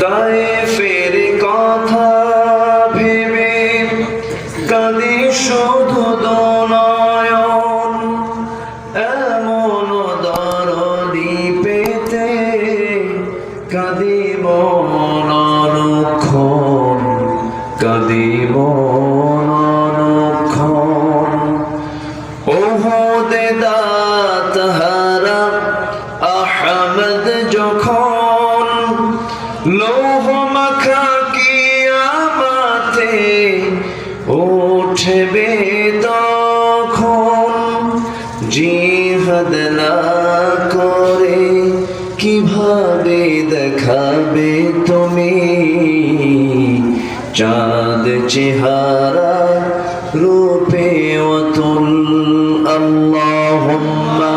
তায়েফের কথা ভেবে কাঁদে শুধু দনয়ন, এমন দরদি পেতে কাঁদে মন অনুক্ষণ, কাঁদে মন অনুক্ষণ। ওহুদে দাঁতহারা আহমদ যখন লৌহ মাখা কিয়ামতে উঠবে তখন, জিহাদ না করে কিভাবে দেখাবে তুমি চাঁদ চেহারা রূপে অতুল। আল্লাহুম্মা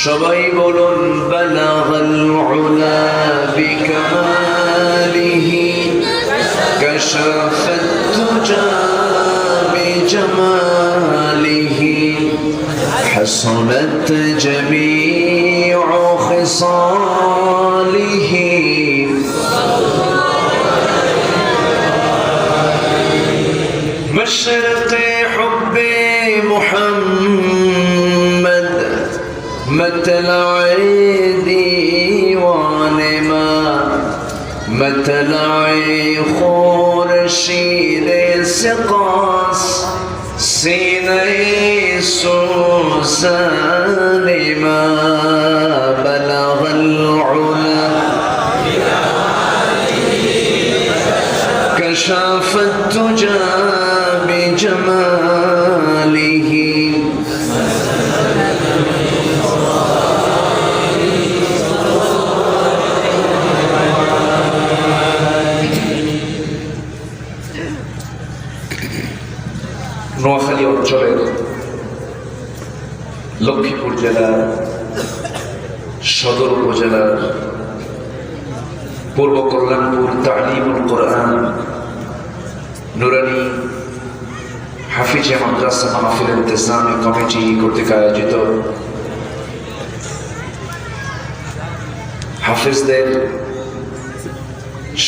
সবাই বলুন বালাগাল উলা বিকামালিহি কাশাফাত তুজা বিজামালিহি হাসানাত জামিউ খিসালিহি। مشرق حب محمد مطلع دیوان ما، مطلع خورشید سقاس سینه سوزان ما، بلغ العلا كشف الدجى بجماله. নোয়াখালী অঞ্চলের লক্ষ্মীপুর জেলার সদর উপজেলার পূর্ব কল্যাণপুর তালিমুল কোরআন নুরানি হাফিজে মাদ্রাসা মাহফিল ইন্তেজামি কমিটি কর্তৃক আয়োজিত হাফিজদের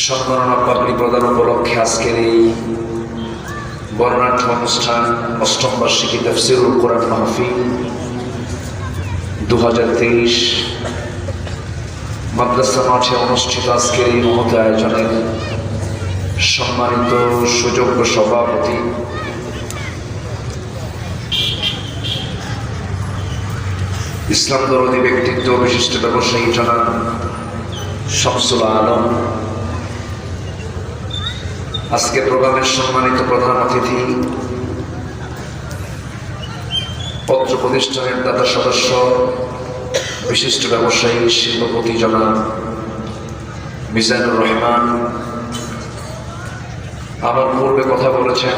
সম্মাননা পাগড়ি প্রদান উপলক্ষে আজকের এই বর্ণাঢ্য অনুষ্ঠান অষ্টম বার্ষিকী তাফসীরুল কোরআন মাহফিল 2023 মাদ্রাসা মাঠে অনুষ্ঠিত আজকের এই মহৎ আয়োজনের সম্মানিত সুযোগ্য সভাপতি ইসলাম দরদী ব্যক্তিত্ব বিশিষ্ট ব্যবসায়ী জনাব শামসুল আলম, আজকে প্রোগ্রামের সম্মানিত প্রধান অতিথি পত্র প্রতিষ্ঠানের দাতা সদস্য বিশিষ্ট ব্যবসায়ী শিল্পপতি জনাব মিজানুর রহমান, আমার পূর্বে কথা বলেছেন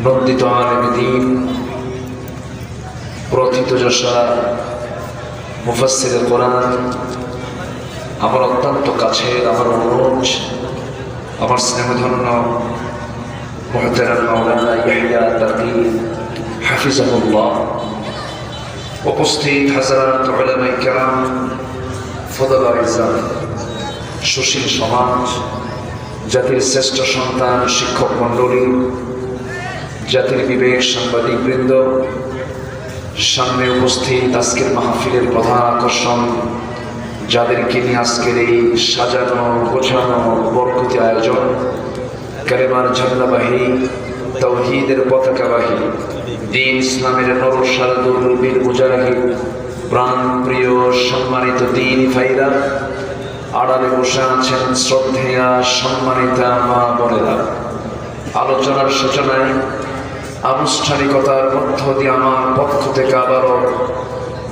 নন্দিত আলেম দ্বীন প্রথিতযশা মুফাসসিরে কোরআন, আমার অত্যন্ত কাছের, আমার অনুজ, আমার স্নেহধন্য মুহতারাম মাওলানা ইয়াহইয়া তাকি হাফিজাহুল্লাহ, উপস্থিত হাজারাত উলামায়ে কেরাম, ফদলা ইজাম, সুশীল সমাজ, জাতির শ্রেষ্ঠ সন্তান শিক্ষক মণ্ডলী, জাতির বিবেক সাংবাদিক বৃন্দ, সামনে উপস্থিত আজকের মাহফিলের প্রধান আকর্ষণ, যাদেরকে নিয়ে আজকের এই সাজানো গোছানো বরকতি আয়োজন, কালেমার ঝান্ডাবাহী, তাওহীদের পতাকাবাহী, দ্বীন ইসলামের নরসারদুল বীর মুজাহিদ, প্রাণ প্রিয় সম্মানিত দ্বীনি ভাইরা, আড়ালে বসে আছেন শ্রদ্ধেয়া সম্মানিতা মা বোনেরা। আলোচনার সূচনায় আনুষ্ঠানিকতার মধ্য দিয়ে আমার পক্ষ থেকে আবারও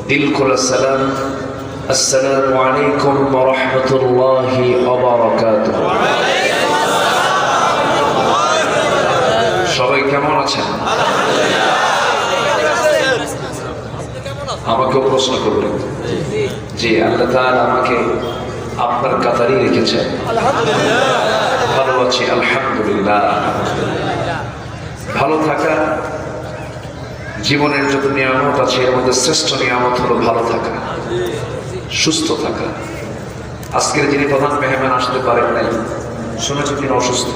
দিল খোলা সালাম, আসসালামু আলাইকুম ওয়া রাহমাতুল্লাহি ওয়া বারাকাতুহু। সবাই কেমন আছেন? আমাকেও প্রশ্ন করবেন যে আল্লাহ তাআলা আমাকে আপনার কাতারই রেখেছেন। ভালো আছি আলহামদুলিল্লাহ। ভালো থাকা, জীবনের যত নিয়ামত আছে এর মধ্যে শ্রেষ্ঠ নিয়ামত হলো ভালো থাকা, সুস্থ থাকা। আজকের যিনি প্রধান মেহমান আসতে পারেন নাই, শুনেছেন তিনি অসুস্থ।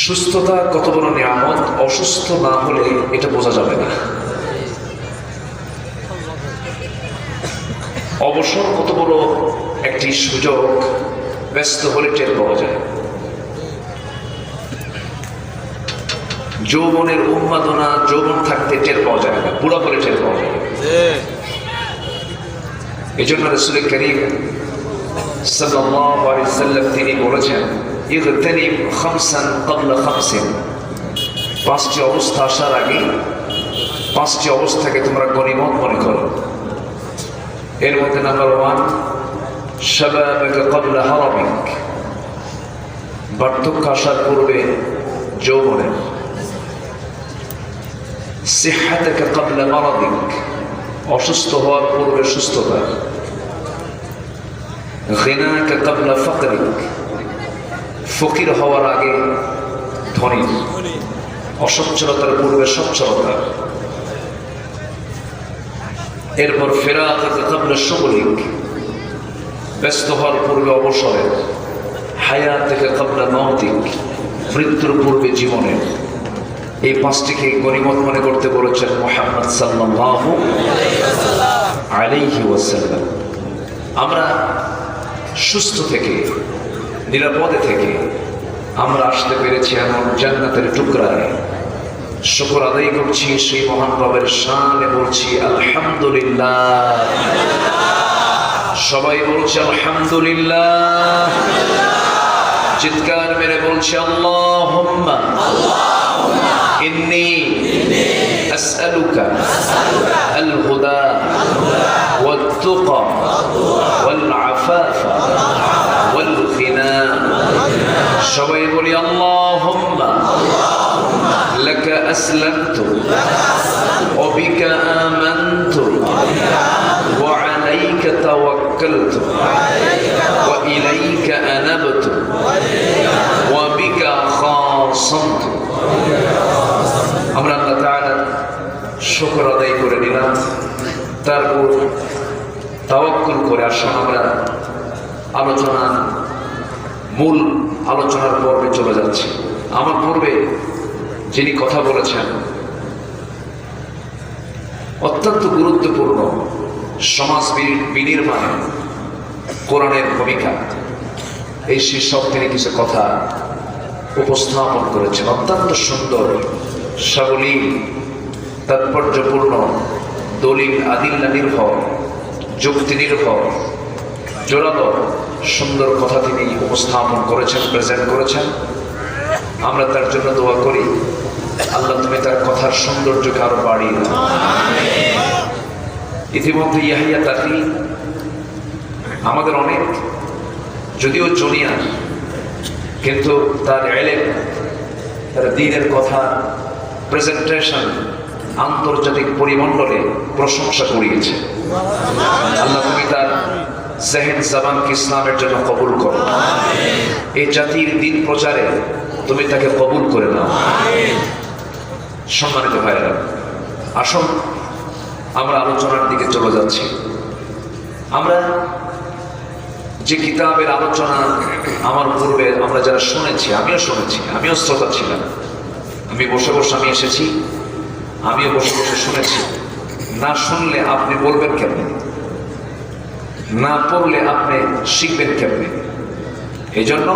সুস্থতা কত বড় নিয়ামত, অসুস্থ না হলে এটা বোঝা যাবে না। অবসর কত বড় একটি সুযোগ, ব্যস্ত হলে টের পাওয়া যায়। যৌবনের উন্মাদনা যৌবন থাকতে টের পাওয়া যায় না, বুড়া হলে টের পাওয়া যায়। এই জন্য রাসূল কারীম সাল্লাল্লাহু আলাইহি ওয়াসাল্লাম তিনি বলেছেন, ইগতানিম খামসান ক্বাবলা খামসিন, পাঁচটি অবস্থা আসার আগে পাঁচটি অবস্থাকে তোমরা গনিমত মনে করো। এর মধ্যে নাম্বার 1, শাবাবাকা ক্বাবলা হারামিক, বার্ধক্য আসার পূর্বে যৌবনের। সিহহাতাকা ক্বাবলা মারাদিক, অসুস্থ হওয়ার পূর্বে সুস্থতা। গিনাকা ক্বাবলা ফাকরিক, ফকির হওয়ার আগে ধনী। অসচ্ছলতার পূর্বে সচ্ছলতা। এরপর ফিরাকাকা ক্বাবলা শুগলিক, ব্যস্ত হওয়ার পূর্বে অবসরের। হায়াতাকা ক্বাবলা মাউতিক, মৃত্যুর পূর্বে জীবনের। এই পাঁচটিকে গনিমত মনে করতে বলেছেন মুহাম্মদ সাল্লাল্লাহু আলাইহি ওয়াসাল্লাম। আমরা সুস্থ থেকে, নিরাপদে থেকে আমরা আসতে পেরেছি এমন জান্নাতের টুকরায়। শুকর আদায় করছি সেই মহান রবের শানে, বলছি আলহামদুলিল্লাহ। সবাই বলছে আলহামদুলিল্লাহ। চিৎকার মেরে বলছে আল্লাহুম্মা ইন্নী আসআলুকা আল হুদা ওয়াত তুকা ওয়াল আফাফা ওয়াল গিনা। সবাই বলি আল্লাহুম্মা লাকা আসলামতু ওয়া বিকা আমানতু ওয়া আলাইকা তাওয়াক্কালতু ওয়া ইলাইকা আনাবতু ওয়া বিকা খাসামতু। আমরা আল্লাহ তাআলার শুকর আদায় করে নিলাম, তারপর তাওয়াক্কুল করে আসুন আমরা মূল আলোচনার পর্বে চলে যাচ্ছি। আমার পূর্বে যিনি কথা বলেছেন অত্যন্ত গুরুত্বপূর্ণ সমাজ বিনির্মাণে কোরআনের ভূমিকা, এই শীর্ষক তিনি কিছু কথা উপস্থাপন করেছেন। অত্যন্ত সুন্দর, সাবলীল, তাৎপর্যপূর্ণ, দলিল আদিল্লা নির্ভর, যুক্তি নির্ভর, জোরালো সুন্দর কথা তিনি উপস্থাপন করেছেন, প্রেজেন্ট করেছেন। আমরা তার জন্য দোয়া করি, আল্লাহ তুমি তার কথার সৌন্দর্যকে আরো বাড়িয়ে দাও। ইতিমধ্যে ইয়াহিয়া তাকি আমাদের অনেক, যদিও জুনিয়র, কিন্তু তার ইলম, তার দ্বীনের কথা প্রেজেন্টেশন আন্তর্জাতিক পরিমণ্ডলে প্রশংসা কুড়িয়েছে। আল্লাহ তুমি তার জেহেন জবানকে ইসলামের জন্য কবুল করো। এই জাতির দ্বীন প্রচারে তুমি তাকে কবুল করে নাও। সম্মানিত ভাইরা, আসুন আমরা আলোচনার দিকে চলে যাচ্ছি। আমরা যে কিতাবের আলোচনা আমার পূর্বে আমরা যারা শুনেছি, আমিও শুনেছি, আমিও শ্রোতা ছিলাম। আমি বসে বসে আমি এসেছি, আমিও বসে বসে শুনেছি। না শুনলে আপনি বলবেন কেমনে? না পড়লে আপনি শিখবেন কেমনে? এই জন্য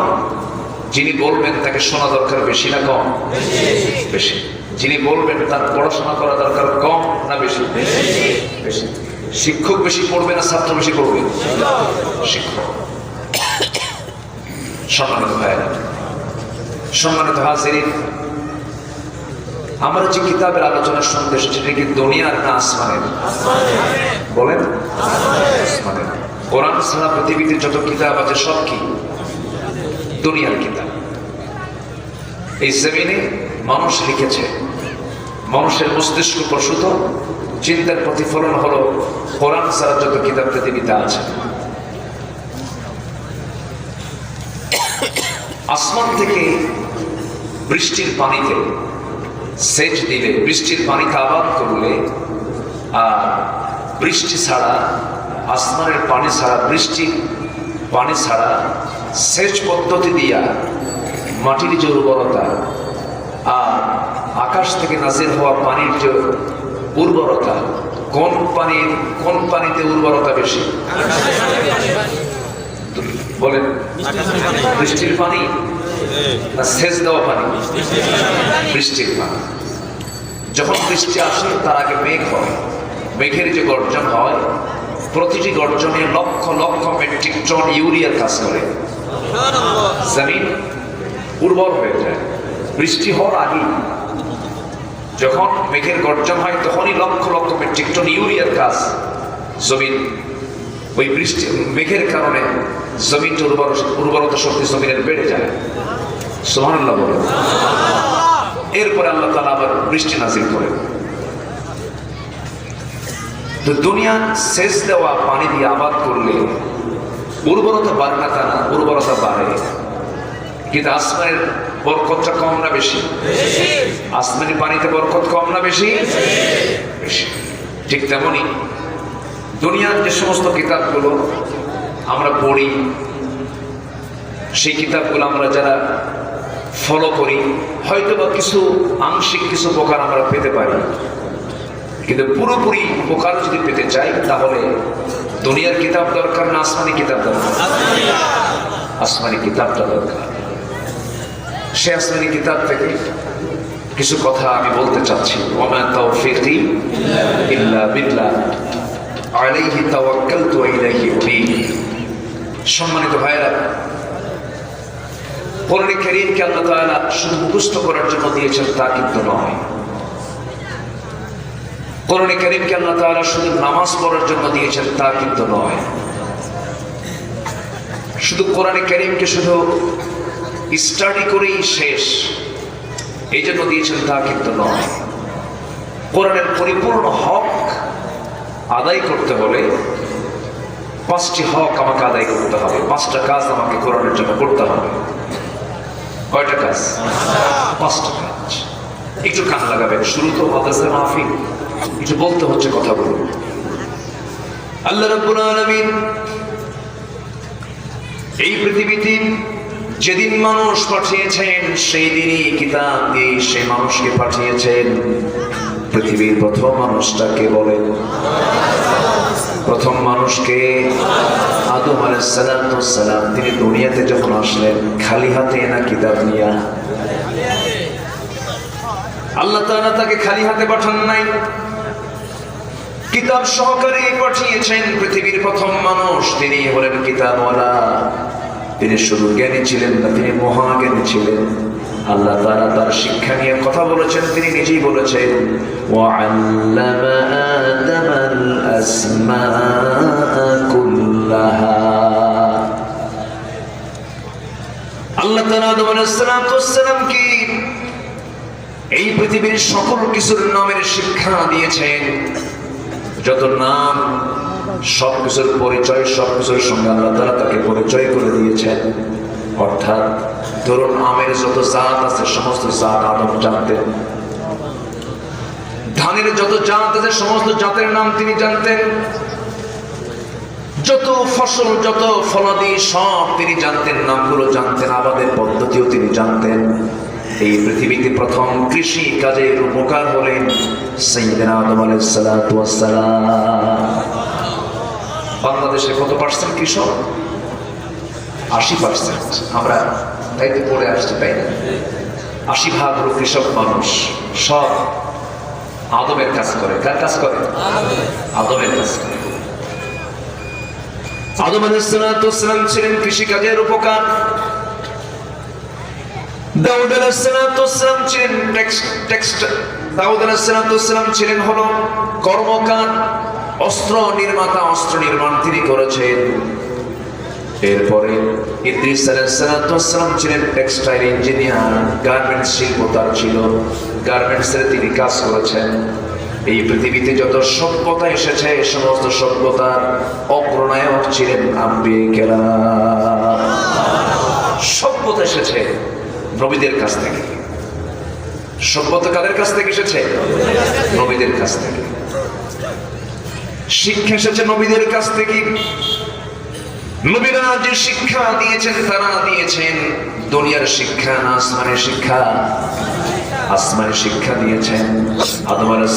যিনি বলবেন তাকে শোনা দরকার বেশি না কম? বেশি। যিনি বলবেন তার পড়াশোনা করা দরকার কম না বেশি? বেশি। শিক্ষক বেশি পড়বে না ছাত্র বেশি পড়বে? শিক্ষক। সম্মানিত ভাইরা, সম্মানিত হাজিরিন, আমরা যে কিতাবের আলোচনা শুনতে এসেছি এটা কি দুনিয়ার না আসমানের? বলেন আসমানের। কোরআন ছাড়া পৃথিবীতে যত কিতাব আছে সব কি দুনিয়ার কিতাব। এই জমিনে মানুষ লিখেছে, মানুষের মস্তিষ্ক প্রসূত চিন্তার প্রতিফলন হলো কোরআন ছাড়া যত কিতাব পৃথিবীতে আছে। আসমান থেকে বৃষ্টির পানিতে সেচ দিলে, বৃষ্টির পানিতে আবাদ করলে, আর বৃষ্টি ছাড়া, আসমানের পানি ছাড়া, বৃষ্টির পানি ছাড়া সেচ পদ্ধতি দিয়া মাটির যে উর্বরতা আর আকাশ থেকে নাজিল হওয়া পানির যে উর্বরতা, কোন পানিতে উর্বরতা বেশি বলেন? বৃষ্টির পানি না সেচ দেওয়া পানি? বৃষ্টির পানি। যখন বৃষ্টি আসে তার আগে মেঘ হয়, মেঘের যে গর্জন হয়, প্রতিটি গর্জনে লক্ষ লক্ষ মেট্রিক টন ইউরিয়ার কাজ করে, জমিন উর্বর হয়ে যায়। বৃষ্টি হওয়ার আগে যখন মেঘের গর্জন হয় তখনই লক্ষ লক্ষ মেট্রিক টন ইউরিয়ার কাজ জমিন, ওই বৃষ্টি মেঘের কারণে জমিনটা উর্বরতা শক্তি জমিনের বেড়ে যায়। সুবহানাল্লাহ বলেন। এরপরে আল্লাহ তাআলা আবার বৃষ্টি নাজিল করেন। তো দুনিয়া সেচ দেওয়া পানি দিয়ে আবাদ করলে উর্বরতা বাড়ে না তা না, উর্বরতা বাড়ে। কিন্তু আসমানের বরকতটা কম না বেশি? আসমানি পানিতে বরকত কম না বেশি? বেশি। ঠিক তেমনি দুনিয়ার যে সমস্ত কিতাবগুলো আমরা পড়ি, সেই কিতাবগুলো আমরা যারা ফলো করি, হয়তো বা কিছু আংশিক কিছু উপকার আমরা পেতে পারি, কিন্তু পুরোপুরি উপকার যদি পেতে চাই তাহলে দুনিয়ার কিতাব দরকার না আসমানি কিতাব দরকার? আসমানি কিতাবটা দরকার। সে আসমানি কিতাব থেকে কিছু কথা আমি বলতে চাচ্ছি। ওয়া তাওফীকি ইল্লা বিল্লাহ আলাইহি তাওয়াক্কালতু ওয়া ইলাইহি উনীব। সম্মানিত ভাইরা, কোরআন কারীমকে আল্লাহ তাআলা শুধু মুখস্থ করার জন্য দিয়েছেন তা কিন্তু নয়। কোরআন কারীমকে আল্লাহ তাআলা শুধু নামাজ পড়ার জন্য দিয়েছেন তা কিন্তু নয়। শুধু কোরআন কারীমকে শুধু স্টাডি করেই শেষ এই জন্য দিয়েছেন তা কিন্তু নয়। কোরআনের পরিপূর্ণ হক আদায় করতে হলে 5টি হক আমাকে আদায় করতে হবে, 5টা কাজ আমাকে কোরআনের জন্য করতে হবে। কয়টা কাজ? 5টা কাজ। একটু কান লাগাবেন, শুরু তো মাদ্রাসা মাহফিল, একটু বলতে হচ্ছে কথা বলুন। আল্লাহ রাব্বুল আলামিন এই পৃথিবীতে যেদিন মানুষ পাঠিয়েছেন সেই দিনই কিতাব দিয়ে সেই মানুষকে পাঠিয়েছেন। পৃথিবীর প্রথম মানুষটাকে বলেন? প্রথম মানুষকে আদম আলাইহিস সালাম। তিনি দুনিয়াতে যখন আসলেন খালি হাতে না কিতাব নিয়া? আল্লাহ তাআলা তাকে খালি হাতে পাঠান নাই, কিতাব সহকারে পাঠিয়েছেন। পৃথিবীর প্রথম মানুষ তিনি হলেন কিতাবওয়ালা। তিনি শুধু জ্ঞানী ছিলেন না, তিনি মহাজ্ঞানী ছিলেন। আল্লাহ তাআলা তার শিক্ষা নিয়ে কথা বলেছেন, তিনি নিজেই বলেছেন ওয়া'আল্লামা আদামাল আসমাআ কুল্লাহা। আল্লাহ তাআলা আদম আলাইহিস সালামকে এই পৃথিবীর সকল কিছুর নামের শিক্ষা দিয়েছেন। যত নাম, সবকিছুর পরিচয়, সবকিছুর সঙ্গে আল্লাহ তাআলা তাকে পরিচয় করে দিয়েছেন। অর্থাৎ ধরুন আমের যত জাত আছে সমস্ত জাত আদম জানতেন, ধানের যত জাত আছে সমস্ত জাতের নাম তিনি জানতেন, যত ফসল যত ফলাদি সব তিনি জানতেন, নামগুলো জানতেন, আবাদের পদ্ধতিও তিনি জানতেন। এই পৃথিবীতে প্রথম কৃষি কাজের উপকার হলেন সাইয়্যিদনা আদম আলাইহিস সালাতু ওয়াস সালাম। বাংলাদেশে কত পার্সেন্ট কৃষক? 80%। আমরা তাই তো পড়ে আসছি, তাই না? 80% হলো কৃষক মানুষ, সব আদমের কাজ করে। কার কাজ করে? আদমের কাজ করে। আদম আলাইহিস সালাম ছিলেন কৃষি কাজের উপকার। দাউদ আলাইহিস সালাম ছিলেন দাউদ আলাইহিস সালাম ছিলেন হলো কর্মকার, অস্ত্র নির্মাতা, অস্ত্র নির্মাণ তিনি করেছেন। এরপরে ইদ্রিস আলাইহিস সালাম ছিলেন টেক্সটাইল ইঞ্জিনিয়ার, গার্মেন্টস শিল্প তার ছিল, গার্মেন্টসের তিনি কাজ করেছেন। এই পৃথিবীতে যত সভ্যতা এসেছে সমস্ত সভ্যতার অগ্রনায়ক ছিলেন আম্বিয়ে কেরাম। সভ্যতা এসেছে নবীদের কাছ থেকে। সভ্যতা কাদের কাছ থেকে এসেছে? নবীদের কাছ থেকে। শিক্ষা এসেছে নবীদের কাছ থেকে। নবীরা যে শিক্ষা দিয়েছেন তারা দিয়েছেন দুনিয়ার শিক্ষা না আসমানের শিক্ষা? আসমানের শিক্ষা দিয়েছেন। আদম আলাইহিস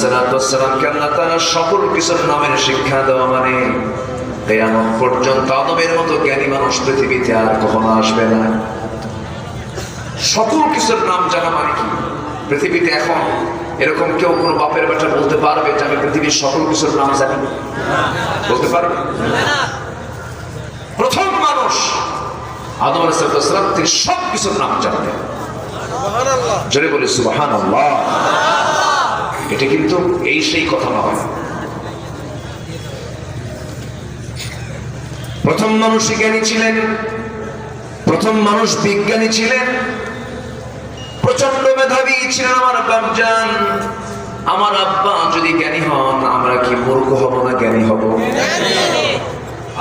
সালামকে আল্লাহ তাআলা সকল কিছুর নামের শিক্ষা দেওয়া মানে কিয়ামত পর্যন্ত আদমের মতো জ্ঞানী মানুষ পৃথিবীতে আর কখনো আসবে না। সকল কিছুর নাম জানা মানে কি? পৃথিবীতে এখন এরকম কেউ কোনো বাপের বেটা বলতে পারবে যে আমি পৃথিবীর সকল কিছুর নাম জানি? বলতে পারবে? প্রথম মানুষ আদম আলাইহিস সালাম তিনি সব কিছুর নাম জানতেন। জোরে বলি সুবহানাল্লাহ। এটা কিন্তু এই সেই কথা নয়। প্রথম মানুষ জ্ঞানী ছিলেন, প্রথম মানুষ বিজ্ঞানী ছিলেন, প্রচন্ড মেধাবী ছিলেন আমার বাপজান। আমার আব্বা যদি জ্ঞানী হন আমরা কি মূর্খ হব না জ্ঞানী হব?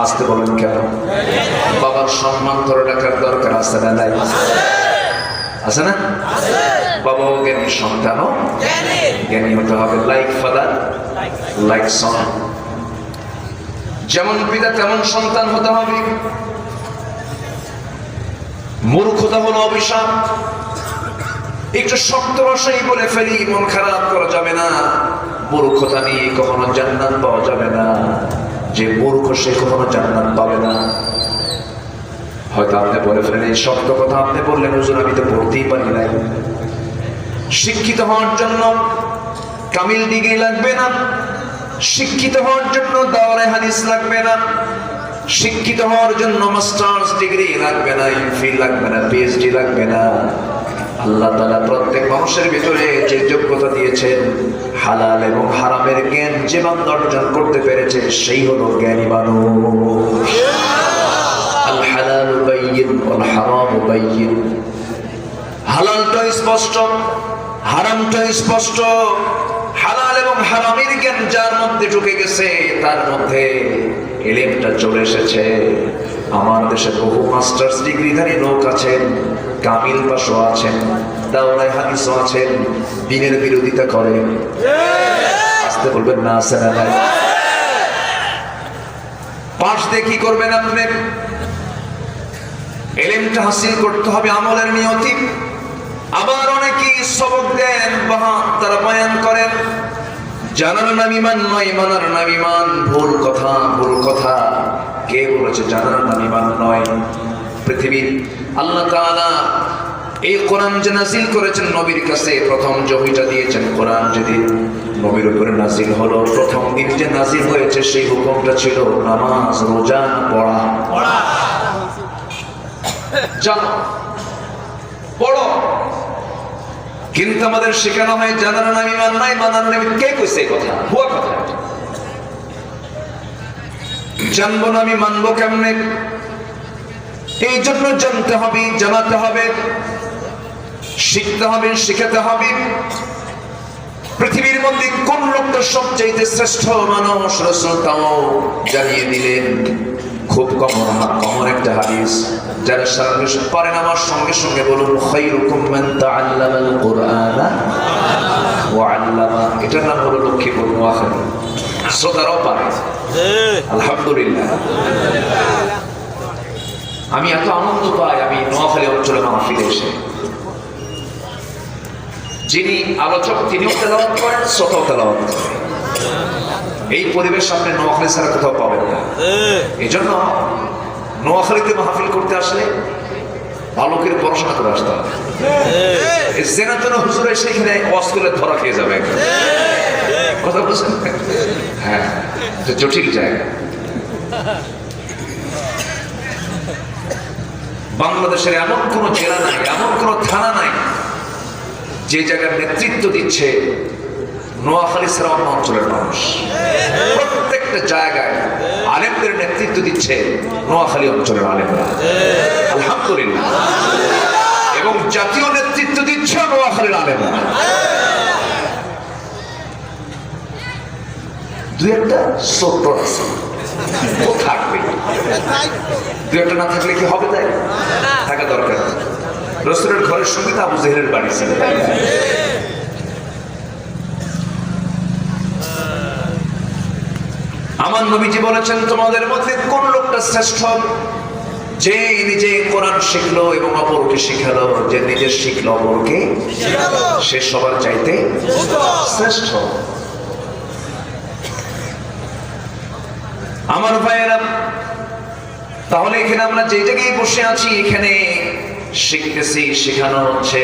আসতে বলেন কেন? বাবার সম্মান ধরে রাখার দরকার আছে না নাই? আছে না? বাবাও জ্ঞানী, সন্তানও জ্ঞানী হতে হবে। Like father like son. যেমন পিতা তেমন সন্তান হতে হবে। মূর্খতা হলো অভিশাপ। একটু শক্ত ভাষাই বলে ফেলি, মন খারাপ করা যাবে না। মূর্খতা নিয়ে কখনো জান্নাত পাওয়া যাবে না। যে মূর্খ সে কখনো জান্নাত পাবে না। হয়তো আপনি বলে ফেলেন এই শক্ত কথা আপনি বললেন হুজুর আমি তো পড়তেই পারি নাই। শিক্ষিত হওয়ার জন্য কামিল ডিগ্রি লাগবে না। শিক্ষিত হওয়ার জন্য দাওরায়ে হাদিস লাগবে না। শিক্ষিত হওয়ার জন্য মাস্টার্স ডিগ্রি লাগবে না, এমফিল লাগবে না, পিএইচডি লাগবে না। আল্লাহ তাআলা প্রত্যেক মানুষের ভিতরে যে যোগ্যতা দিয়েছেন হালাল এবং হারামের জ্ঞান যে বান্দা অর্জন করতে পেরেছে সেই হলো জ্ঞানী মানুষ। আল হালালু বাইয়িন ওয়াল হারামু বাইয়িন। হালালটা স্পষ্ট, হারামটা স্পষ্ট। হালাল এবং হারামের জ্ঞান যার মধ্যে ঢুকে গেছে তার মধ্যে ইলমটা চলে এসেছে। আমার দেশে বহু মাস্টার্স ডিগ্রিধারী লোক আছেন, কামিল পাশও আছেন, দাওরায়ে হাদিসও আছেন, দ্বীনের বিরোধিতা করে। আসতে বলবেন না? আছে না নাই? পাশ দিয়ে কি করবেন আপনি? ইলমটা হাসিল করতে হবে আমলের নিয়তি। আবার অনেকেই সবক দেন বা তারা বয়ান করেন জানার নাম ইমান নয়, মানার নাম ইমান। ভুল কথা, ভুল কথা। কে বলেছে জানার নাম ইমান নয়? পৃথিবীর আল্লাহ তাআলা এই কোরআন যে নাযিল করেছেন নবীর কাছে, প্রথম ওহীটা দিয়েছেন কোরআন যেদিন নবীর উপরে নাযিল হলো, প্রথম দিন যে নাযিল হয়েছে সেই হুকুমটা ছিল নামাজ রোজা পড়া। জানো পড়ো, কিন্তু আমাদের শেখানো হয় জানার নাম ইমান নাই, মানার নাম। কে কইছে কথা? ভুয়া কথা। জানবো না আমি মানবো কেমনে? এই জন্য জানতে হবে, জানাতে হবে, শিখতে হবে, শিখাতে হবে। পৃথিবীর মধ্যে কোন লোকটা সবচেয়ে শ্রেষ্ঠ মানুষ রাসূল তাও জানিয়ে দিলেন। খুব কমন একটা হাদিস, যারা সারা বিশ্ব পারেন আমার সঙ্গে সঙ্গে বলুন খায়রুকুম মান তাআল্লামাল কুরআনা ওয়া আল্লামা। এটার নাম হলো লক্ষ্মীপুর নোয়াখালী। শ্রোতারাও পারে আলহামদুলিল্লাহ। আমি এত আনন্দ পাই আমি নোয়াখালী অঞ্চলে মাহফিলে এসে। যিনি আলোচক তিনিও তেলাওয়াত করেন, শ্রোতাও তেলাওয়াত করেন। এই পরিবেশ আপনি নোয়াখালী ছাড়া কোথাও পাবেন না। এই জন্য নোয়াখালীতে মাহফিল করতে আসলে আলোকের পড়াশোনা করে আসতে হবে। জেনাতন হুজুর সেখানে ওয়াজ করে ধরা খেয়ে যাবে। কথা বলছেন? হ্যাঁ, জটিল জায়গা। বাংলাদেশের এমন কোন জেলা নাই, এমন কোন থানা নাই যে জায়গার নেতৃত্ব দিচ্ছে নোয়াখালী ছাড়া অন্য অঞ্চলের মানুষ। প্রত্যেকটা জায়গায় আলেমদের নেতৃত্ব দিচ্ছে নোয়াখালী অঞ্চলের আলেমরা, আলহামদুলিল্লাহ। এবং জাতীয় নেতৃত্ব দিচ্ছে নোয়াখালীর আলেমরা। দু একটা ছোট্ট আছে, ও থাকবে। দু একটা না থাকলে কি হবে? তাই থাকা দরকার। রাসূলের ঘরের সঙ্গে তো আবু জেহেলের বাড়ি ছিল। আমার নবীজি বলেছেন, তোমাদের মধ্যে কোন লোকটা শ্রেষ্ঠ? যে নিজে কোরআন শিখলো এবং অপরকে শিখালো। যে নিজে শিখলো অপরকে সে সবার চাইতে শ্রেষ্ঠ। আমার ভাইয়েরা, তাহলে এখানে আমরা যে জায়গায় বসে আছি, এখানে শিখতেছি, শেখানো হচ্ছে,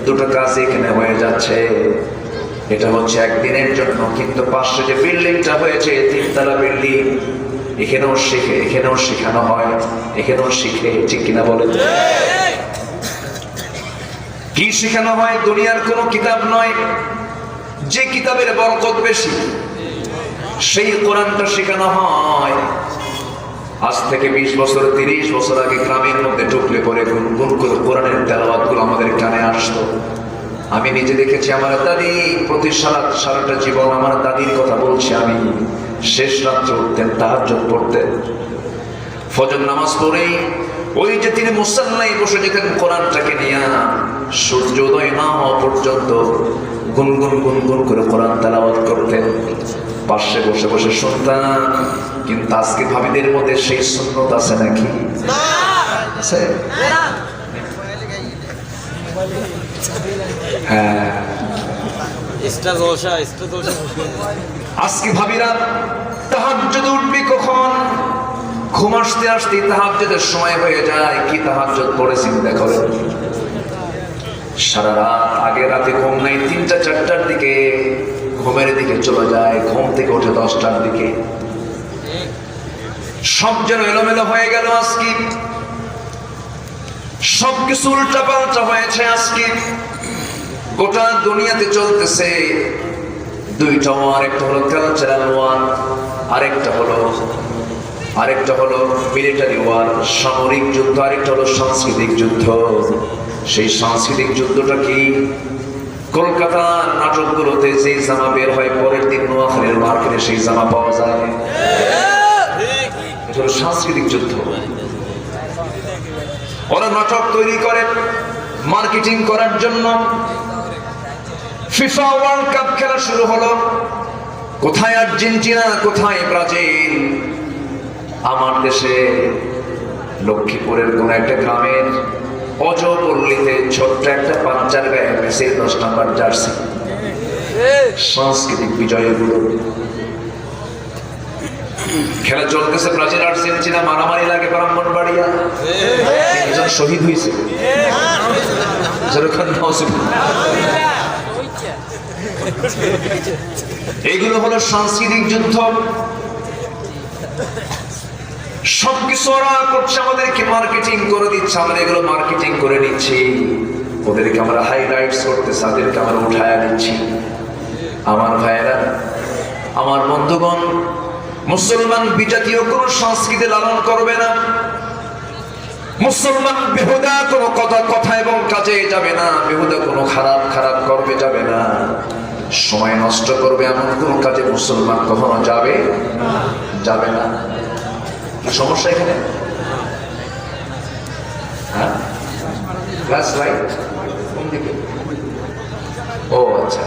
দুটো কাজ এখানে হয়ে যাচ্ছে। এটা হচ্ছে একদিনের জন্য, কিন্তু পাশে যে বিল্ডিংটা হয়েছে, 3 তলা বিল্ডিং, এখানেও শিখে, এখানেও শেখানো হয়, এখানেও শিখে। ঠিক কিনা বলেন? কি শেখানো হয়? দুনিয়ার কোনো কিতাব নয়, যে কিতাবের বরকত বেশি সেই কোরআনটা শেখানো হয়। আজ থেকে 20 বছর 30 বছর আগে গ্রামের মধ্যে ঢুকলে পরে গুনগুন করে কোরআনের তেলাওয়াত গুলো আমাদের কানে আসতো। আমি নিজে দেখেছি, আমার দাদি প্রতি সারাটা জীবন, আমার দাদির কথা বলছি আমি, শেষ রাত্রে উঠতেন, তাহাজ্জুদ পড়তেন, ফজর নামাজ পড়েই ওই যে তিনি মুসাল্লায় বসে যেতেন কোরআনটাকে নিয়ে, সূর্যোদয় না হওয়া পর্যন্ত গুনগুন গুনগুন করে কোরআন তেলাওয়াত করতেন। পাশে বসে বসে শুনতাম। কিন্তু আজকে ভাবিদের মধ্যে সেই সুন্নত আছে নাকি? হ্যাঁ, আজকে ভাবিরা তাহাজ্জুদ উঠবে কখন? ঘুম আসতে আসতে তাহাজ্জুদের সময় হয়ে যায়। কি তাহাজ্জুদ পড়ে চিন্তা করেন? সারা রাত, আগে রাতে ঘুম নাই, 3টা 4টার দিকে ঘুমের দিকে চলে যায়, ঘুম থেকে ওঠে 10টার দিকে। সব যেন এলোমেলো হয়ে গেল আজকে, সবকিছু উল্টা পাল্টা হয়েছে আজকে। গোটা দুনিয়াতে চলতেছে 2টা ওয়ার, একটা হলো কালচারাল ওয়ার, আরেকটা হলো মিলিটারি ওয়ার, সামরিক যুদ্ধ, আরেকটা হলো সাংস্কৃতিক যুদ্ধ। সেই সাংস্কৃতিক যুদ্ধটা কি? কলকাতার নাটকগুলোতে যে জামা বের হয়, পরের দিন নোয়াখালীর মার্কেটে সেই জামা পাওয়া যায়। এটা হলো সাংস্কৃতিক যুদ্ধ। ওরা নাটক তৈরি করে মার্কেটিং করার জন্য। ফিফা ওয়ার্ল্ড কাপ খেলা শুরু হলো, কোথায় আর্জেন্টিনা, কোথায় ব্রাজিল। আমার দেশে লক্ষ্মীপুরের কোন একটা গ্রামের অজপল্লীতে ছোট্ট একটা বাচ্চার গায়ে মেসির 10 নম্বর জার্সি। সাংস্কৃতিক বিজয়গুলো খেলা চলতেছে, ব্রাজিল আর্জেন্টিনা, মারামারি লাগে ব্রাহ্মণবাড়িয়া, 3 জন শহীদ হয়েছে। এইগুলো হলো সাংস্কৃতিক যুদ্ধ। সবকিছু ওরা করছে, আমাদেরকে মার্কেটিং করে দিচ্ছে, আমরা এগুলো মার্কেটিং করে নিচ্ছি, ওদেরকে আমরা হাইলাইটস করতেছি, তাদেরকে আমরা উঠায়া দিচ্ছি। আমার ভাইয়েরা, আমার বন্ধুগণ, মুসলমান বিজাতীয় কোন সংস্কৃতি লালন করবে না। মুসলমান বেহুদা কোনো কথা এবং কাজে যাবে না, বেহুদা কোনো খারাপ করবে যাবে না, সময় নষ্ট করবে এমন কোন কাজে মুসলমান কখনো যাবে না। কি সমস্যা এখানে? হ্যাঁ, ফ্ল্যাশ লাইট কোন দিকে? ও আচ্ছা,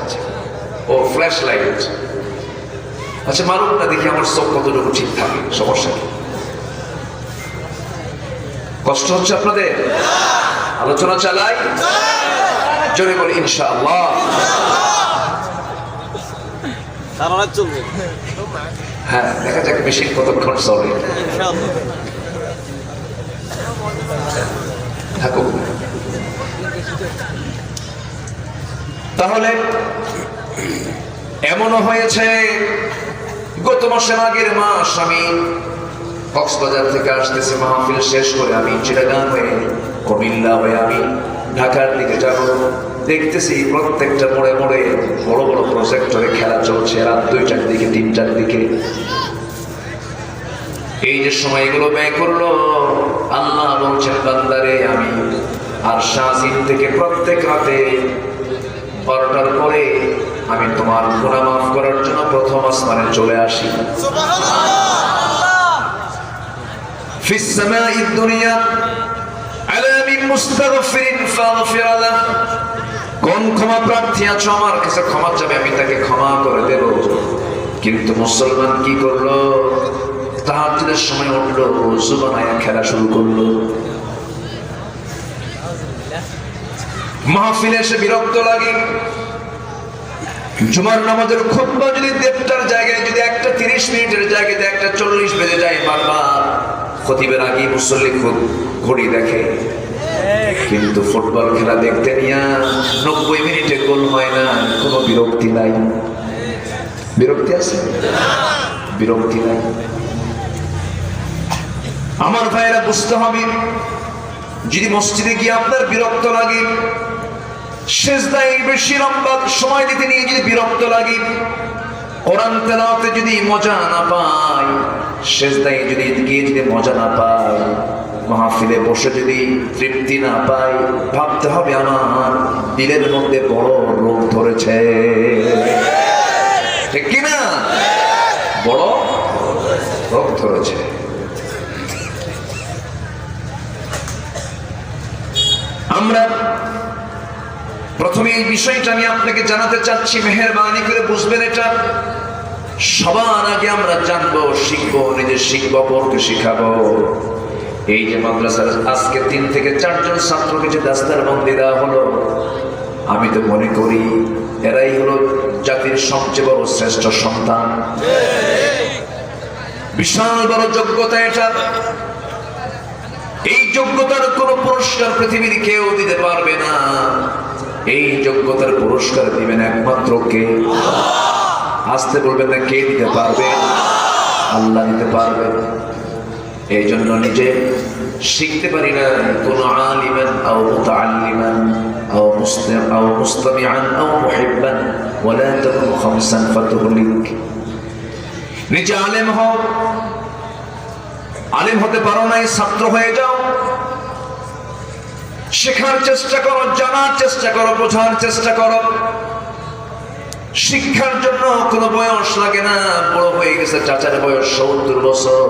ও ফ্ল্যাশ লাইট। আচ্ছা, মারুক না, দেখি আমার চোখ কতটুকু ঠিক থাকে। সমস্যা কি? কষ্ট হচ্ছে আপনাদের? আলোচনা চালাই, জোরে বলি ইনশাআল্লাহ। হ্যাঁ, দেখা যাক মেশিন কতক্ষণ চলে। থাকুক। তাহলে এমনও হয়েছে, গত মাসের আগের মাস আমি কক্সবাজার থেকে আসতেছি, মাহফিল শেষ করে আমি চিটাগাং হয়ে, কুমিল্লা হয়ে আমি ঢাকার দিকে যাব। দেখতেছি প্রত্যেকটা মোড়ে মোড়ে বড় বড় প্রজেক্টরে খেলা চলছে, রাত 2টার দিকে 3টার দিকে। এই যে সময়গুলো ব্যয় করলো, আল্লাহ বলছেন, বান্দারে আমি আর শাহজিন থেকে প্রত্যেক রাতে 12টার পরে আমি তোমার গুনাহ মাফ করার জন্য প্রথম আসমানে চলে আসি। ফিস সামাঈদ দুনিয়া আলা মিন মুস্তাগফিরিন ফাগফির লাহ, কোন ক্ষমা প্রার্থী আছো আমার কাছে ক্ষমা চাবে, আমি তাকে ক্ষমা করে দেব। কিন্তু মুসলমান কি করলো? তাহাজ্জুদের সময় উঠলো, ওযু বানায়া খেলা শুরু করলো। মাহফিলে এসে বিরক্ত লাগে। জুমার নামাজের খুতবা যদি 1:30টার জায়গায় যদি একটা 30 মিনিটের জায়গায় একটা 40 বেজে যায়, বারবার খতিবের আগে মুসল্লি ঘড়ি দেখে। কিন্তু ফুটবল খেলা দেখতে নিয়ে 90 মিনিটে গোল হয় না, কোনো বিরক্তি নাই। বিরক্তি আছে? বিরক্তি নাই। আমার ভাইরা বুঝতে হবে, যদি মসজিদে গিয়ে আপনার বিরক্ত লাগে, সিজদায় বেশি লম্বা সময় দিতে নিয়ে যদি বিরক্ত লাগে, কোরআন তেলাওয়াতে যদি মজা না পাই, সিজদায় যদি গিয়ে যদি মজা না পাই, মাহফিলে বসে যদি তৃপ্তি না পাই, ভাবতে হবে আমার দিলের মধ্যে বড় রোগ ধরেছে। ঠিক কিনা? বড় রোগ ধরেছে। আমরা প্রথমে এই বিষয়টা আমি আপনাকে জানাতে চাচ্ছি, মেহেরবানি করে বুঝবেন। এটা সবার আগে আমরা জানবো, শিখবো, নিজে শিখবো, পরকে শিখাবো। এই যে মাদ্রাসার আজকে 3 থেকে 4 জন ছাত্রকে যে দাস্তারবন্দি দেওয়া হলো, আমি তো মনে করি এরাই হলো জাতির সবচেয়ে বড় শ্রেষ্ঠ সন্তান। বিশাল বড় যোগ্যতা এটা। এই যোগ্যতার কোন পুরস্কার পৃথিবীর কেউ দিতে পারবে না। এই যোগ্যতার পুরস্কার দিবেন একমাত্র কে? আসতে বলবেন না, কে দিতে পারবে? আল্লাহ দিতে পারবে। এই জন্য নিজে শিখতে পারি না, কোন আলিমান আও মুতাআল্লিমান আও মুস্তামিআন আও মুহিব্বান ওয়ালা তাকুন খামসান ফাতুহলিক। নিজে আলেম হও, আলেম হতে পারো নাই, ছাত্র হয়ে যাও। শেখার চেষ্টা করো, জানার চেষ্টা করো, বোঝার চেষ্টা করো। শিক্ষার জন্য কোনো বয়স লাগে না। বড় হয়ে গেছে, চাচার বয়স 70 বছর।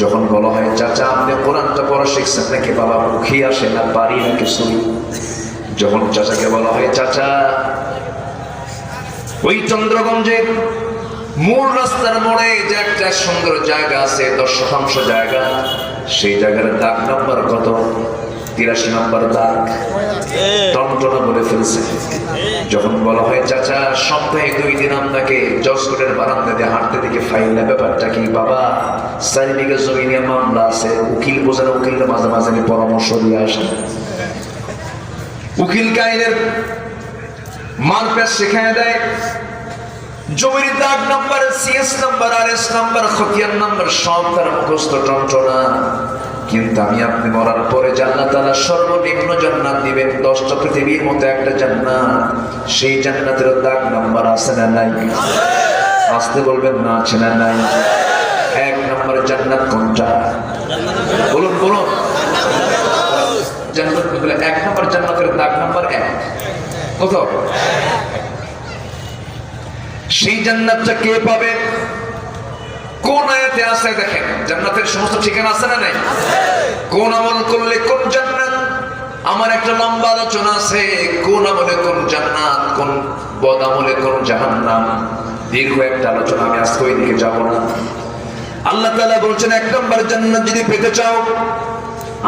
যখন বলা হয় চাচা আপনি কোরআনটা পড়া শিখছেন নাকি? বাবা মুখে আসে না, পারি না কিছুই। যখন চাচাকে বলা হয় চাচা, ওই চন্দ্রগঞ্জে মূল রাস্তার মোড়ে যে একটা সুন্দর জায়গা আছে, 10 শতাংশ জায়গা, সেই জায়গার দাগ নাম্বার কত? 83 নম্বর দাগ। টনটনা বলে ফেলছে। যখন বলা হয় চাচা সপ্তাহে 2 দিন আপনাকে জজকোর্টের বারান্দা দিয়ে হাঁটতে দেখে ফাইল, ব্যাপারটা কি? বাবা 4 বিঘা জমি নিয়ে মামলা আছে, উকিল বোঝানো, উকিলটা মাঝে মাঝে আমি পরামর্শ দিয়ে আসি। উকিল কাইনের মারপ্যাচ শেখায় দেয়। জমির দাগ number, CS number, RS number, খতিয়ান নাম্বার সব তার মুখস্থ টনটনা। কিন্তু আমি আপনি মরার পরে আল্লাহ তাআলা সর্বনিম্ন জান্নাত দিবেন, 10টা পৃথিবীর মতো একটা জান্নাত। সেই জান্নাতের দাগ নাম্বার আছে না নাই? আসতে বলবেন না, আছে না নাই? 1 নম্বর জান্নাত কোনটা? বলুন বলুন। জান্নাত বলে 1 নম্বর জান্নাতের দাগ নাম্বার 1 কত? সেই জান্নাতটা কে পাবে? কোন আয়াতে আছে দেখেন। জান্নাতের সমস্ত ঠিকানা আছে না নাই? কোন আমল করলে কোন জান্নাত? আমার একটা লম্বা আলোচনা আছে, কোন আমলে কোন জান্নাত, কোন বদ আমলে কোন জাহান্নাম। দীর্ঘ একটা আলোচনা, আমি আজকে ওই দিকে যাব না। আল্লাহ তাআলা বলছেন 1 নম্বর জান্নাত যদি পেতে চাও,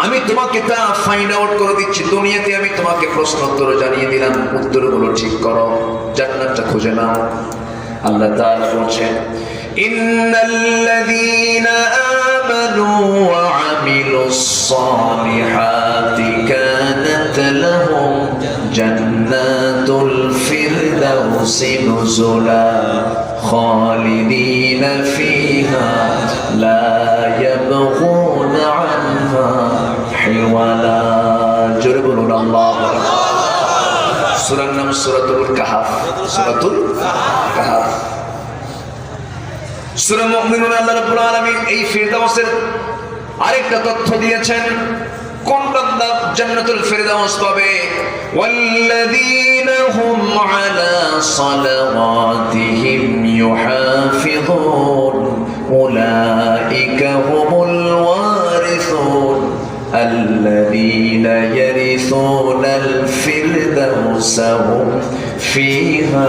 আমি তোমাকে তা ফাইন্ড আউট করে দিচ্ছি। দুনিয়াতে আমি তোমাকে প্রশ্ন উত্তর জানিয়ে দিলাম, উত্তরগুলো ঠিক করো, জান্নাতটা খুঁজে নাও। আল্লাহ তাআলা বলছেন ইন্নাল্লাযীনা আমানু ওয়া আমিলুস সালিহাতি কানাত লাহুম জান্নাতুল ফিরদাউসি নুজুলা খালিদিনা ফিহা লা ইয়াবগুনা আনহা হিওয়ালা। জোরে বলুন আল্লাহু আকবার। সূরার নাম সূরাতুল কাহফ। সূরাতুল কাহফ। সূরা মুমিনুন আল্লাহ রাব্বুল আলামিন এই ফিরদাউসের আরেকটা তথ্য দিয়েছেন। কোন বান্দা জান্নাতুল ফেরদাউস পাবে? ওয়াল্লাযীনা হুম আলা সালাওয়াতিহিম ইউহাফিযুন উলাইকা হুমুল ওয়ারিসুন আল্লাযীনা ইয়ারিসুনাল ফিরদাউসা হুম ফিহা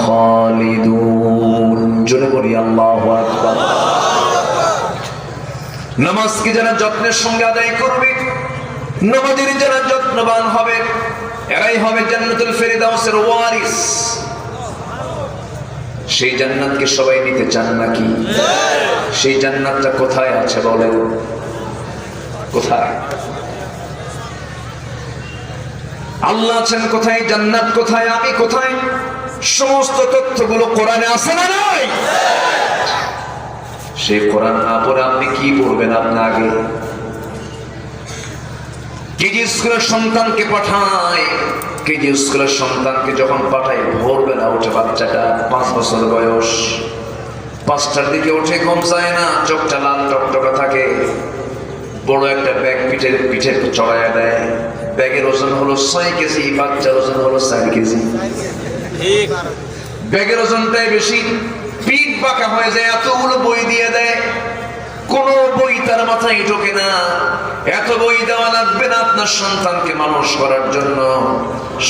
খালিদুন। জোরে বলি আল্লাহু আকবার। নামাজকে যারা যত্নের সঙ্গে আদায় করবে, নামাজের যারা যত্নবান হবে, এরাই হবে জান্নাতুল ফেরদাউসের ওয়ারিস। সেই জান্নাতকে সবাই নিতে চান নাকি? সেই জান্নাতটা কোথায় আছে বলেন? কোথায়? আল্লাহ আছেন কোথায়? জান্নাত কোথায়? আমি কোথায়? সমস্ত তথ্যগুলো কোরআনে আছে না নাই? সেই কোরআন না পড়ে আপনি কি পড়বেন? আপনি আগে কেজি স্কুলের সন্তানকে পাঠায়, কেজি স্কুলের সন্তানকে যখন পাঠায় ভোরবেলা উঠে, বাচ্চাটা 5 বছর বয়স, 5টার দিকে উঠে, ঘুম যায় না, চোখটা লাল টকটকা থাকে, বড় একটা ব্যাগ পিঠে চড়াইয়া দেয়। ব্যাগের ওজন হলো 6 কেজি, বাচ্চার ওজন হলো 4 কেজি। ব্যাগের ওজনটাই বেশি, পিঠ বাঁকা হয়ে যায়, এতগুলো বই দিয়ে দেয়, কোন বই তার মাথায় ঢোকে না। এত বই দেওয়া লাগবে না আপনার সন্তানকে মানুষ করার জন্য।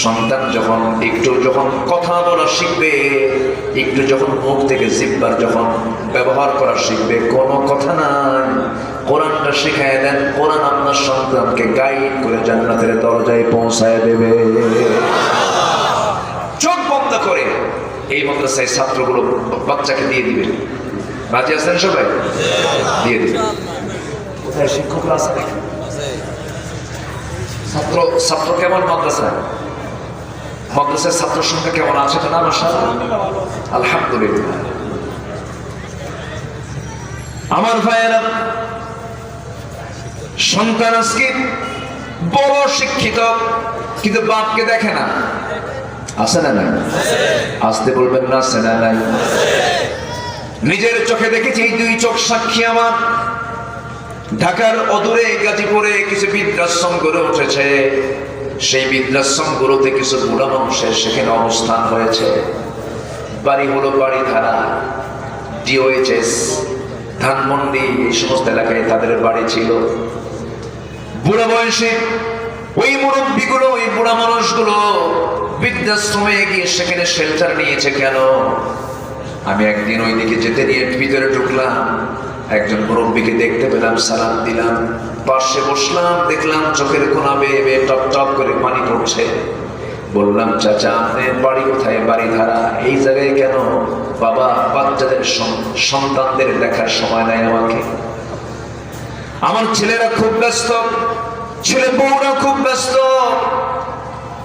সন্তান যখন কথা বলা শিখবে, একটু যখন মুখ থেকে জিহ্বার যখন ব্যবহার করা শিখবে, কোনো কথা নাই, কোরআনটা শিখায় দেন। কোরআন আপনার সন্তানকে গাইড করে জান্নাতের দরজায় পৌঁছায় দেবে। চোখ বন্ধ করে এই মাদ্রাসায় ছাত্রগুলো বাচ্চাকে দিয়ে দিবেন। রাজি আছেন সবাই? দিয়ে দিবেন। কোথায় শিক্ষকরা আছে? ছাত্র কেমন মাদ্রাসায়? মাদ্রাসার ছাত্র সংখ্যা কেমন আছে? না মাশাআল্লাহ, আলহামদুলিল্লাহ। আমার ভাইয়েরা, সন্তান আজকে বড় শিক্ষিত, কিন্তু বাপকে দেখে না। আছে না নাই? আসতে বলবেন না, আছে না নাই? নিজের চোখে দেখেছি, 2 চোখ সাক্ষী আমার। ঢাকার অদূরে গাজীপুরে কিছু বৃদ্ধাশ্রম গড়ে উঠেছে। সেই বৃদ্ধাশ্রমগুলোতে কিছু বুড়া মানুষের সেখানে অবস্থান হয়েছে। বাড়ি হলো বাড়িধারা, ডিওএইচএস, ধানমন্ডি, এই সমস্ত এলাকায় তাদের বাড়ি ছিল। বুড়া বয়সে ওই মুরব্বীগুলো, ওই বুড়া মানুষগুলো বৃদ্ধাশ্রমে গিয়ে সেখানে শেল্টার নিয়েছে। কেন? আমি একদিন ওই দিকে যেতে নিয়ে ভিতরে ঢুকলাম, একজন মুরব্বীকে দেখতে পেলাম, সালাম দিলাম, পাশে বসলাম, দেখলাম চোখের কোনা বেয়ে বেয়ে টপ টপ করে পানি পড়ছে। বললাম, চাচা আপনার বাড়ি কোথায়? বাড়িধারা। এই জায়গায় কেন? বাবা, বাচ্চাদের সন্তানদের দেখার সময় নাই আমাকে। আমার ছেলেরা খুব ব্যস্ত, ছেলে বউরা খুব ব্যস্ত,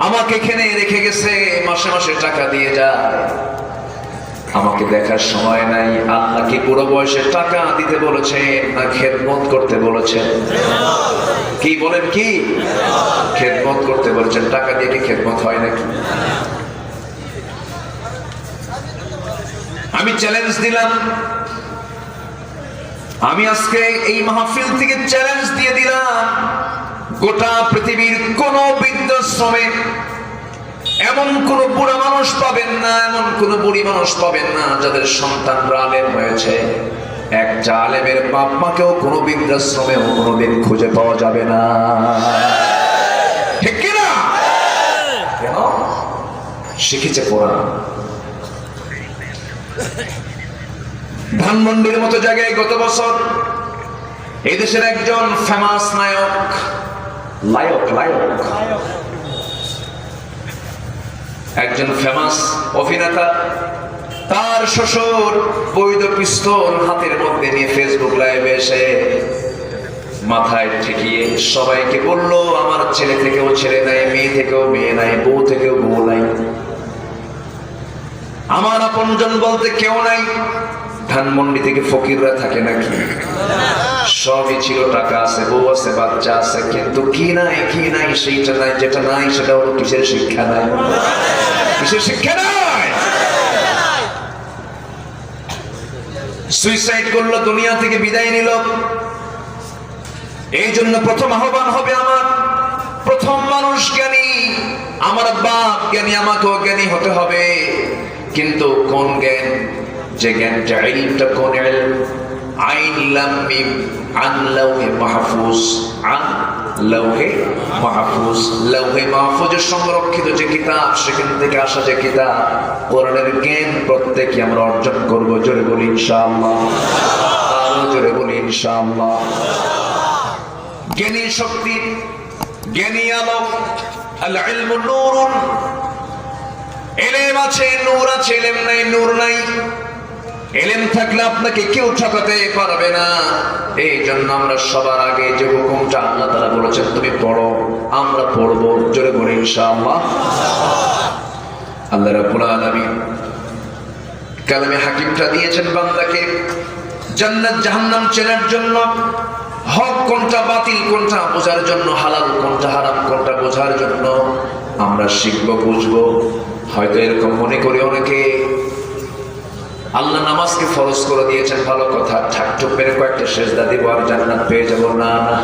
আমাকে এখানে রেখে গেছে, মাসে মাসে টাকা দিয়ে যায়, আমাকে দেখার সময় নাই। আল্লাহ কি বুড়ো বয়সে টাকা দিতে বলেছেন না খেদমত করতে বলেছেন? কি বলেন? কি খেদমত করতে বলেছেন? টাকা দিয়ে কি খেদমত হয় নাকি? আমি চ্যালেঞ্জ দিলাম, আমি আজকে এই মাহফিল থেকে চ্যালেঞ্জ দিয়ে দিলাম, গোটা পৃথিবীর কোন বৃদ্ধাশ্রমে এমন কোন বুড়া মানুষ পাবেন না, এমন কোন বুড়ি মানুষ পাবেন না যাদের সন্তানরা আলেম হয়েছে। একটা আলেমের বাপ মাকেও কোন বৃদ্ধাশ্রমেও কোনোদিন খুঁজে পাওয়া যাবে না। ঠিক কিনা? কেন? শিখেছে কোরআন। ধানমন্ডির মতো জায়গায় গত বছর এই দেশের একজন ফেমাস একজন ফেমাস অভিনেতা, তার শ্বশুর বৈধ পিস্তল হাতের মধ্যে নিয়ে ফেসবুক লাইভে এসে মাথায় ঠেকিয়ে সবাইকে বলল, আমার ছেলে থেকেও ছেলে নাই, মেয়ে থেকেও মেয়ে নাই, বউ থেকেও বউ নাই, আমার আপনজন বলতে কেউ নাই। ধানমন্ডি থেকে ফকিররা থাকে নাকি? সবই ছিল, টাকা আছে, বউ আছে, বাচ্চা আছে, কিন্তু কি নাই সেইটা নাই। যেটা নাই সেটা হলো কিসের শিক্ষা নাই? কিসের শিক্ষা নাই? সুইসাইড করলো, দুনিয়া থেকে বিদায় নিল। এই জন্য প্রথম আহ্বান হবে আমার, প্রথম মানুষ জ্ঞানী, আমার বাপ জ্ঞানী, আমাকেও জ্ঞানী হতে হবে। কিন্তু কোন জ্ঞান? যে জ্ঞানটা ইলমটা কোন ইলম? আইন লাম মিম আন লাউহে মাহফুজ, আন লাউহে মাহফুজ, লাউহে মাহফুজে সংরক্ষিত যে কিতাব, সেখান থেকে আসা যে কিতাব, কোরআনের জ্ঞান প্রত্যেকে আমরা অর্জন করব। জোরে বলি ইনশাআল্লাহ, আরো জোরে বলি ইনশাআল্লাহ। জ্ঞানী শক্তি, জ্ঞানী আলো, আল ইলমু নূরুন, ইলম আছে নূর আছে, ইলম নাই নূর নাই। ইলম থাকলে আপনাকে কেউ ঠকাতে পারবে না। এই জন্য আমরা সবার আগে যে হুকুমটা আল্লাহ তাআলা বলেছেন তুমি পড়ো, আমরা পড়বো। জোরে বলি ইনশাআল্লাহ। আল্লাহ রাব্বুল আলামিন কালামে হাকিমটা দিয়েছেন বান্দাকে জান্নাত জাহান্নাম চেনার জন্য, হক কোনটা বাতিল কোনটা বোঝার জন্য, হালাল কোনটা হারাম কোনটা বোঝার জন্য। আমরা শিখবো, বুঝবো। হয়তো এরকম মনে করি অনেকে আল্লাহ নামাজকে ফরজ করে দিয়েছেন, ভালো কথা, ঠাকঠুক মেরে কয়েকটা সেজদা দিব আর জান্নাত পেয়ে যাব। না না,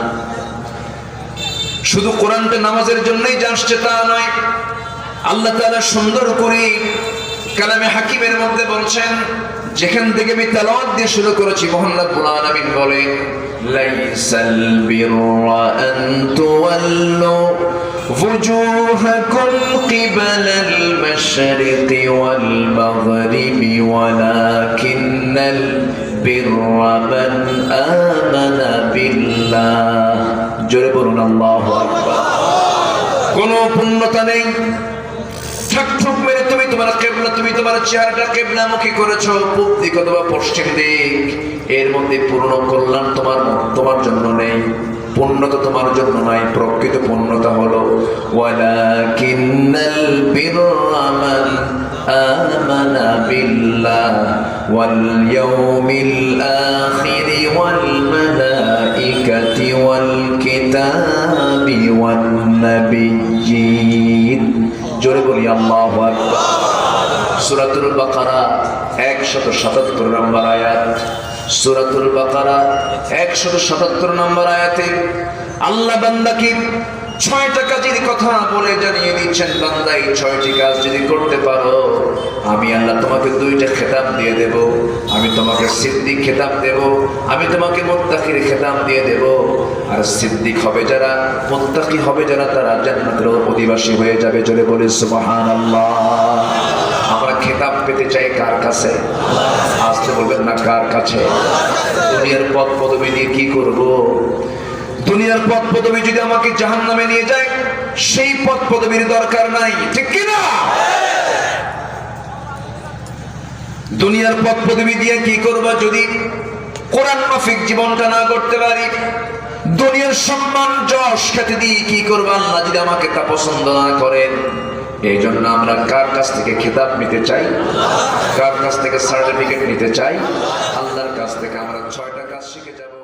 শুধু কোরআনটা নামাজের জন্যই যে আসছে তা নয়। আল্লাহ তাআলা সুন্দর করে কালামে হাকিমের মধ্যে বলছেন, যেখান থেকে আমি তেলাওয়াত দিয়ে শুরু করেছি, মহান রব্বুল আলামিন বলেন লাইসাল বিররা আন তুওয়াল্লু وجوهكم قبل المشرق والمغرب ولكن البر من آمن بالله জোরে বলুন আল্লাহু আকবার। কোনো পূর্ণতা নেই ঠকঠক মেরে তুমি তোমার কিবলা, তুমি তোমার চেহারাটা কিবলামুখী করেছো, পূব দিক অথবা পশ্চিম দিক, এর মধ্যে পূর্ণ কল্যাণ তোমার জন্য নেই, পূর্ণতা তোমার জন্য নাই। প্রকৃত পূর্ণতা হলো ওয়ালাকিন্নাল বিররা মান আমানা বিল্লাহ ওয়াল ইয়াউমিল আখির ওয়াল মালাইকাতি ওয়াল কিতাবি ওয়ান নাবিয়্যিন। জোরে বলি আল্লাহু আকবার। সূরাতুল বাকারা 177 নম্বর আয়াত। সূরাতুল বাকারা 177 নম্বর আয়াতে আল্লাহ বান্দাকে 6টা কাজের কথা বলে জানিয়ে দিচ্ছেন, বান্দা এই 6টি কাজ যদি করতে পারো, আমি আল্লাহ তোমাকে 2টা খেতাব দিয়ে দেব। আমি তোমাকে সিদ্দিক খেতাব দেব, আমি তোমাকে মুত্তাকির খেতাব দিয়ে দেব। আর সিদ্দিক হবে যারা, মুত্তাকি হবে যারা, তারা জান্নাতের অধিবাসী হয়ে যাবে। জোরে বলি সুবহানাল্লাহ। আমরা খেতাব পেতে চাই কার কাছে? আসতে বলবেন না, কার কাছে? দুনিয়ার পদ পদবি দিয়ে কি করব? দুনিয়ার পদ পদবি যদি আমাকে জাহান্নামে নিয়ে যায়, সেই পদ পদবির দরকার নাই, ঠিক কি না? দুনিয়ার পদ পদবি দিয়ে কি করব যদি কোরআন মাফিক জীবনটা না করতে পারি? দুনিয়ার সম্মান যশ খ্যাতি দিয়ে কি করব আল্লাহ যদি আমাকে তা পছন্দ না করেন? এই জন্য আমরা কার কাছ থেকে খেতাব নিতে চাই? কার কাছ থেকে সার্টিফিকেট নিতে চাই? আল্লাহর কাছ থেকে। আমরা 6টা কাজ শিখে যাব।